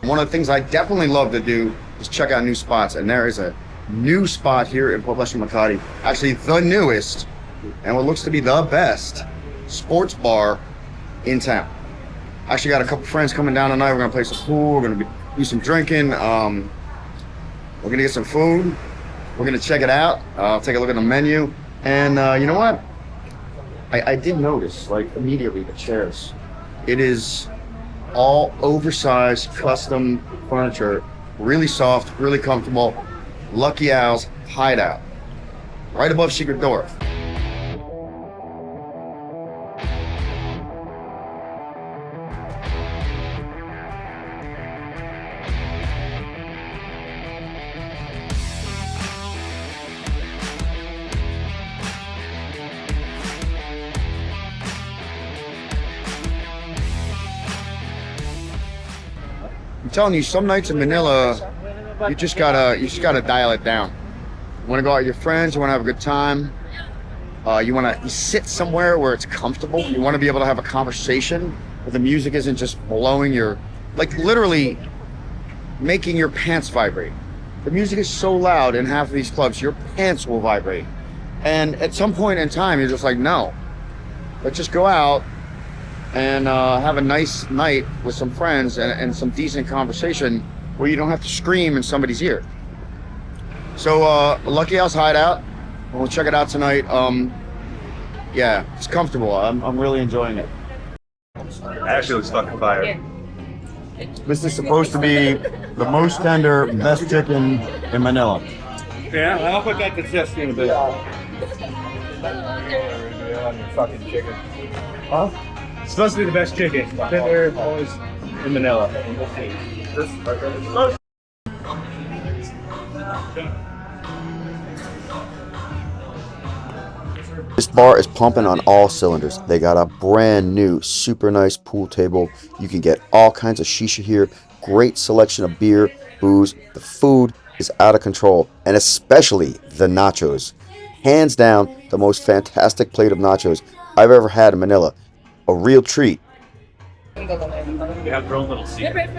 One of the things I definitely love to do is check out new spots, and there is a new spot here in Makati, actually the newest and what looks to be the best sports bar in town. Actually got a couple friends coming down tonight. We're gonna play some pool, we're gonna do some drinking, we're gonna get some food, we're gonna check it out, take a look at the menu, and you know what? I did notice, like, immediately, the chairs. It is all oversized custom furniture, really soft, really comfortable. Lucky Al's Hideout, right above Secret Door. I'm telling you, some nights in Manila, you just gotta dial it down. You wanna go out with your friends, you wanna have a good time, you sit somewhere where it's comfortable, you wanna be able to have a conversation where the music isn't just blowing your, like, literally making your pants vibrate. The music is so loud in half of these clubs, your pants will vibrate. And at some point in time, you're just like, no, let's just go out and have a nice night with some friends and some decent conversation where you don't have to scream in somebody's ear. So Lucky Al's Hideout, we'll check it out tonight. Yeah, it's comfortable. I'm really enjoying it. Actually, looks fucking fire. This is supposed to be the most tender, best chicken in Manila. Yeah, I'll put that to test in a bit. Fucking chicken. Huh? It's supposed to be the best chicken. Tender, always in Manila. This bar is pumping on all cylinders. They got a brand new, super nice pool table. You can get all kinds of shisha here. Great selection of beer, booze. The food is out of control, and especially the nachos. Hands down, the most fantastic plate of nachos I've ever had in Manila. A real treat. You have your own little secret.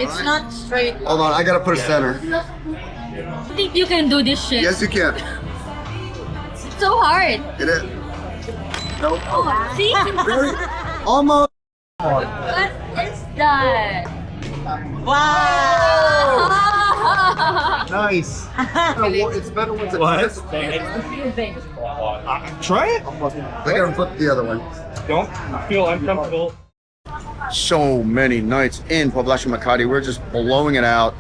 It's not straight. Hold on, I gotta put a center. I think you can do this shit. Yes, you can. It's so hard. Get it? Nope. Oh, see? Almost. What is that? Wow! Nice. It's better when it's What? Try it. I gotta flip the other one. Don't feel uncomfortable. So many nights in Makati, we're just blowing it out.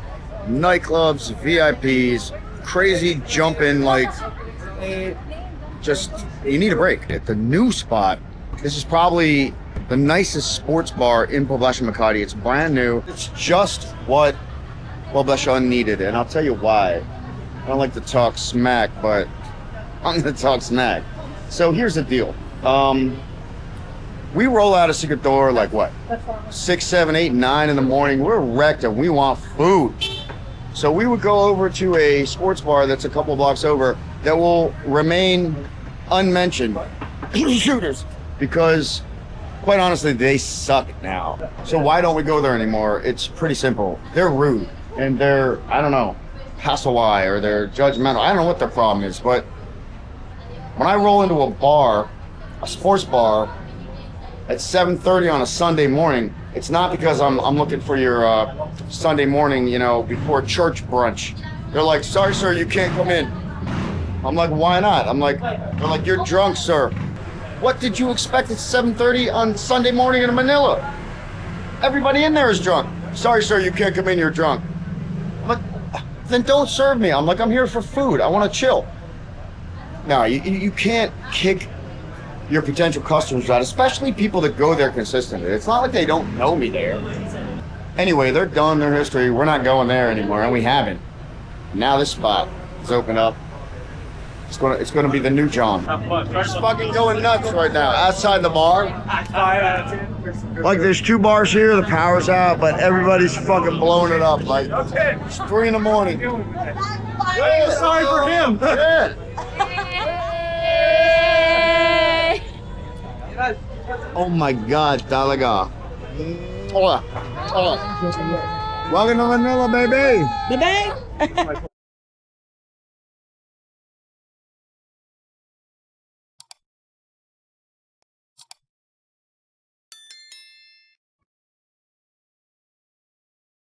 Nightclubs, VIPs, crazy jumping, like, just, you need a break. At the new spot, this is probably the nicest sports bar in Makati. It's brand new. It's just what Poblacion needed, and I'll tell you why. I don't like to talk smack, but I'm gonna talk smack. So here's the deal. We roll out of Secret Door like what? 6, 7, 8, 9 in the morning. We're wrecked and we want food. So we would go over to a sports bar that's a couple blocks over that will remain unmentioned. Shooters. Because quite honestly, they suck now. So why don't we go there anymore? It's pretty simple. They're rude and they're, I don't know, pasaway or they're judgmental. I don't know what their problem is, but when I roll into a bar, a sports bar, at 7:30 on a Sunday morning, it's not because I'm looking for your Sunday morning, you know, before church brunch. They're like, sorry, sir, you can't come in. I'm like, why not? They're like, you're drunk, sir. What did you expect at 7:30 on Sunday morning in Manila? Everybody in there is drunk. Sorry, sir, you can't come in, you're drunk. I'm like, then don't serve me. I'm like, I'm here for food. I want to chill. No, you can't kick your potential customers out, especially people that go there consistently. It's not like they don't know me there. Anyway, they're done their history. We're not going there anymore, and we haven't. Now this spot is open up. It's gonna be the new John. It's fucking going nuts right now outside the bar. 5 out of 10. Like there's 2 bars here, the power's out, but everybody's fucking blowing it up. Like it's 3 in the morning. Yeah, sorry for him. Yeah. Oh my God, talaga. Welcome to Manila, baby. Bye-bye!